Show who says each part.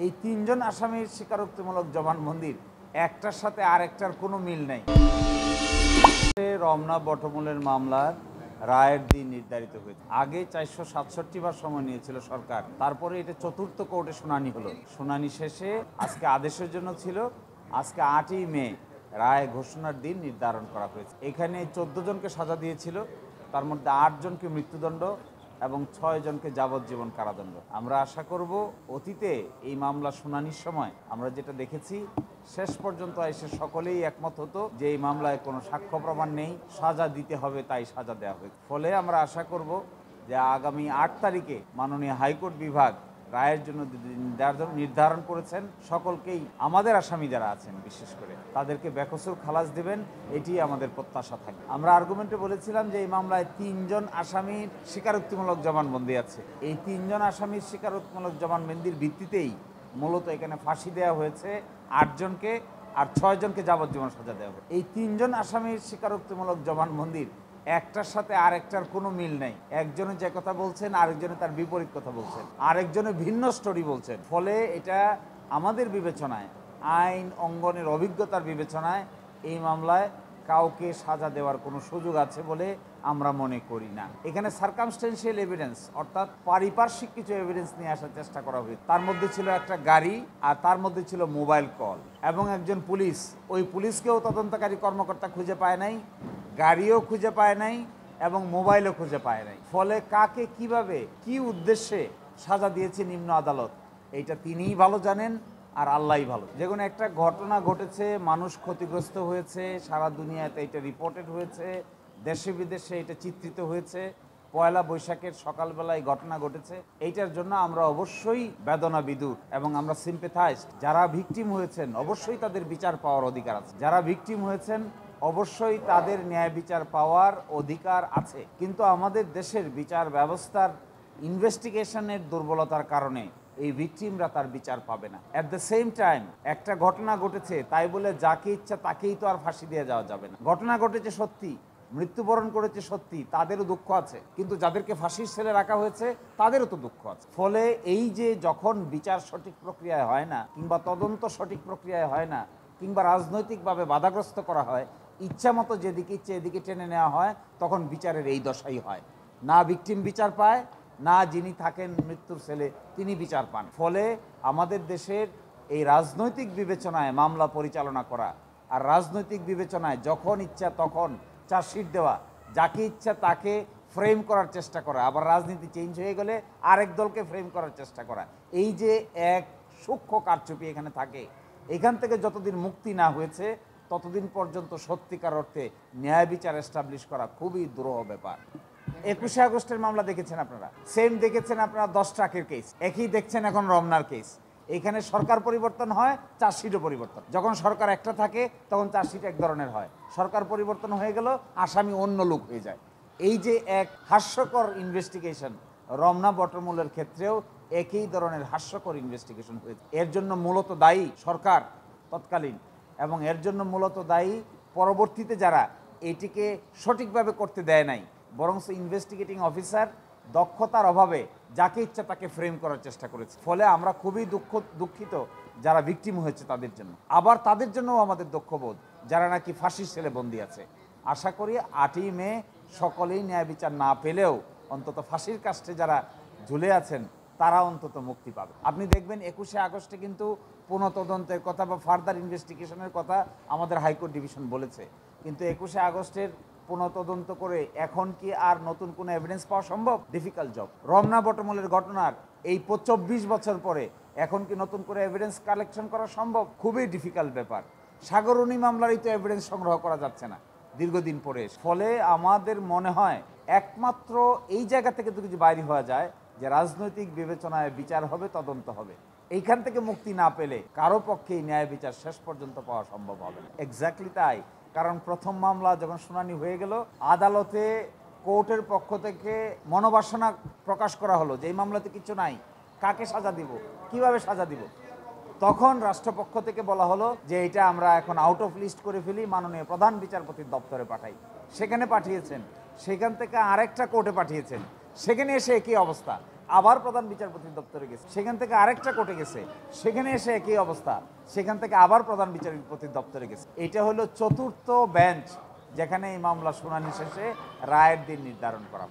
Speaker 1: এই তিনজন আসামির স্বীকারোক্তিমূলক জবানবন্দির একটার সাথে আরেকটার কোনো মিল নেই। রমনা বটমূলের মামলার রায়ের দিন নির্ধারিত হয়েছে। আগে 467 বার সময় নিয়েছিল সরকার, তারপরে এটা চতুর্থ কোর্টে শুনানি হলো। শুনানি শেষে আজকে আদেশের জন্য ছিল, আজকে 8ই মে রায় ঘোষণার দিন নির্ধারণ করা হয়েছে। এখানে 14 জনকে সাজা দিয়েছিল, তার মধ্যে 8 জনকে মৃত্যুদণ্ড এবং 6 জনকে যাবজ্জীবন কারাদণ্ড। আমরা আশা করব অতীতে এই মামলা শুনানির সময় আমরা যেটা দেখেছি, শেষ পর্যন্ত এসে সকলেই একমত হতো যে এই মামলায় কোনো সাক্ষ্য প্রমাণ নেই, সাজা দিতে হবে, তাই সাজা দেওয়া হয়েছে। ফলে আমরা আশা করব যে আগামী 8 তারিখে মাননীয় হাইকোর্ট বিভাগ রায়ের জন্য নির্ধারণ করেছেন। সকলকেই, আমাদের আসামি যারা আছেন বিশেষ করে, তাদেরকে বেকসুর খালাস দেবেন, এটি আমাদের প্রত্যাশা থাকে। আমরা আর্গুমেন্টে বলেছিলাম যে এই মামলায় 3 জন আসামির স্বীকারোক্তিমূলক জবানবন্দি আছে। এই 3 জন আসামির স্বীকারোক্তিমূলক জবানবন্দির ভিত্তিতেই মূলত এখানে ফাঁসি দেওয়া হয়েছে 8 জনকে, আর 6 জনকে যাবজ্জীবন সাজা দেওয়া হবে। এই 3 জন আসামির স্বীকারোক্তিমূলক জবানবন্দির একটার সাথে আরেকটার কোনো মিল নেই। একজনে যে কথা বলছেন, আরেকজনে তার বিপরীত কথা বলছেন, আরেকজনে ভিন্ন স্টোরি বলছেন। ফলে এটা আমাদের বিবেচনায়, আইন অঙ্গনের অভিজ্ঞতার বিবেচনায়, এই মামলায় কাউকে সাজা দেওয়ার কোনো সুযোগ আছে বলে আমরা মনে করি না। এখানে সার্কামস্টেন্সিয়াল এভিডেন্স, অর্থাৎ পারিপার্শ্বিক কিছু এভিডেন্স নিয়ে আসার চেষ্টা করা হয়েছে। তার মধ্যে ছিল একটা গাড়ি, আর তার মধ্যে ছিল মোবাইল কল এবং একজন পুলিশ। ওই পুলিশকেও তদন্তকারী কর্মকর্তা খুঁজে পায় নাই, গাড়িও খুঁজে পায় নাই এবং মোবাইলও খুঁজে পায় নাই। ফলে কাকে কিভাবে কি উদ্দেশ্যে সাজা দিয়েছে নিম্ন আদালত, এইটা তিনিই ভালো জানেন আর আল্লাহই ভালো। যে কোনো একটা ঘটনা ঘটেছে, মানুষ ক্ষতিগ্রস্ত হয়েছে, সারা দুনিয়াতে এটা রিপোর্টেড হয়েছে, দেশে বিদেশে এটা চিত্রিত হয়েছে। পয়লা বৈশাখের সকালবেলায় ঘটনা ঘটেছে, এইটার জন্য আমরা অবশ্যই বেদনা বিদুর এবং আমরা সিম্পেথাইজড। যারা ভিকটিম হয়েছেন অবশ্যই তাদের বিচার পাওয়ার অধিকার আছে, যারা ভিকটিম হয়েছেন অবশ্যই তাদের ন্যায় বিচার পাওয়ার অধিকার আছে। কিন্তু আমাদের দেশের বিচার ব্যবস্থার ইনভেস্টিগেশনের দুর্বলতার কারণে এই ভিকটিমরা তার বিচার পাবে না। অ্যাট দ্য সেম টাইম, একটা ঘটনা ঘটেছে তাই বলে যাকে ইচ্ছা তাকেই তো আর ফাঁসি দিয়ে যাওয়া যাবে না। ঘটনা ঘটেছে সত্যি, মৃত্যুবরণ করেছে সত্যি, তাদেরও দুঃখ আছে, কিন্তু যাদেরকে ফাঁসির সেলে রাখা হয়েছে তাদেরও তো দুঃখ আছে। ফলে এই যে যখন বিচার সঠিক প্রক্রিয়ায় হয় না, কিংবা তদন্ত সঠিক প্রক্রিয়ায় হয় না, কিংবা রাজনৈতিকভাবে বাধাগ্রস্ত করা হয়, ইচ্ছা মতো যেদিকে ইচ্ছে এদিকে টেনে নেওয়া হয়, তখন বিচারের এই দশাই হয়। না ভিকটিম বিচার পায়, না যিনি থাকেন মৃত্যুর সেলে তিনি বিচার পান। ফলে আমাদের দেশের এই রাজনৈতিক বিবেচনায় মামলা পরিচালনা করা, আর রাজনৈতিক বিবেচনায় যখন ইচ্ছা তখন চার্জশিট দেওয়া, যাকে ইচ্ছা তাকে ফ্রেম করার চেষ্টা করা, আবার রাজনীতি চেঞ্জ হয়ে গেলে আরেক দলকে ফ্রেম করার চেষ্টা করা, এই যে এক সূক্ষ্ম কারচুপি এখানে থাকে, এখান থেকে যতদিন মুক্তি না হয়েছে ততদিন পর্যন্ত সত্যিকার অর্থে ন্যায় বিচার এস্টাবলিশ করা খুবই দুরূহ ব্যাপার। 21শে আগস্টের মামলা দেখেছেন আপনারা, সেম দেখেছেন আপনারা 10 ট্রাকের কেস, একই দেখছেন এখন রমনার কেস। এখানে সরকার পরিবর্তন হয়, চার্জশিটও পরিবর্তন। যখন সরকার একটা থাকে তখন চার্জশিট এক ধরনের হয়, সরকার পরিবর্তন হয়ে গেল আসামি অন্য লোক হয়ে যায়। এই যে এক হাস্যকর ইনভেস্টিগেশন, রমনা বটমূলের ক্ষেত্রেও একই ধরনের হাস্যকর ইনভেস্টিগেশন হয়েছে। এর জন্য মূলত দায়ী সরকার তৎকালীন, এবং এর জন্য মূলত দায়ী পরবর্তীতে যারা এটিকে সঠিকভাবে করতে দেয় নাই, বরং ইনভেস্টিগেটিং অফিসার দক্ষতার অভাবে যাকে ইচ্ছা তাকে ফ্রেম করার চেষ্টা করেছে। ফলে আমরা খুবই দুঃখিত যারা ভিকটিম হয়েছে তাদের জন্য, আবার তাদের জন্যও আমাদের দুঃখবোধ যারা নাকি ফাঁসির সেলে বন্দী আছে। আশা করি 8ই মে সকলেই ন্যায় বিচার না পেলেও অন্তত ফাঁসির কাস্টে যারা ঝুলে আছেন তারা অন্তত মুক্তি পাবে। আপনি দেখবেন 21শে আগস্টে কিন্তু পুনঃতদন্তের কথা বা ফার্দার ইনভেস্টিগেশনের কথা আমাদের হাইকোর্ট ডিভিশন বলেছে, কিন্তু 21শে আগস্টের পুনঃতদন্ত করে এখন কি আর নতুন কোনো এভিডেন্স পাওয়া সম্ভব? Difficult job. রমনা বটমূলের ঘটনার এই 24 বছর পরে এখন কি নতুন করে এভিডেন্স কালেকশন করা সম্ভব? খুবই ডিফিকাল্ট ব্যাপার। সাগরণী মামলারই তো এভিডেন্স সংগ্রহ করা যাচ্ছে না দীর্ঘদিন পরে। ফলে আমাদের মনে হয় একমাত্র এই জায়গা থেকে যদি বাইরে হওয়া যায় যে রাজনৈতিক বিবেচনায় বিচার হবে, তদন্ত হবে, এইখান থেকে মুক্তি না পেলে কারো পক্ষেই ন্যায় বিচার শেষ পর্যন্ত পাওয়া সম্ভব হবে না। এক্স্যাক্টলি তাই। কারণ প্রথম মামলা যখন শুনানি হয়ে গেল, আদালতে কোর্টের পক্ষ থেকে মনোবাসনা প্রকাশ করা হলো যে এই মামলাতে কিছু নাই, কাকে সাজা দিব, কিভাবে সাজা দিব, তখন রাষ্ট্রপক্ষ থেকে বলা হলো যে এটা আমরা এখন আউট অফ লিস্ট করে ফেলি, মাননীয় প্রধান বিচারপতির দপ্তরে পাঠাই। সেখানে পাঠিয়েছেন, সেখান থেকে আরেকটা কোর্টে পাঠিয়েছেন, সেখানে এসে একই অবস্থা। আবার প্রধান বিচারপতির দপ্তরে গেছে, সেখান থেকে আরেকটা কোর্টে গেছে, সেখানে এসে একই অবস্থা, সেখান থেকে আবার প্রধান বিচারপতির দপ্তরে গেছে। এটা হলো চতুর্থ বেঞ্চ যেখানে এই মামলা শুনানি শেষে রায়ের দিন নির্ধারণ করা।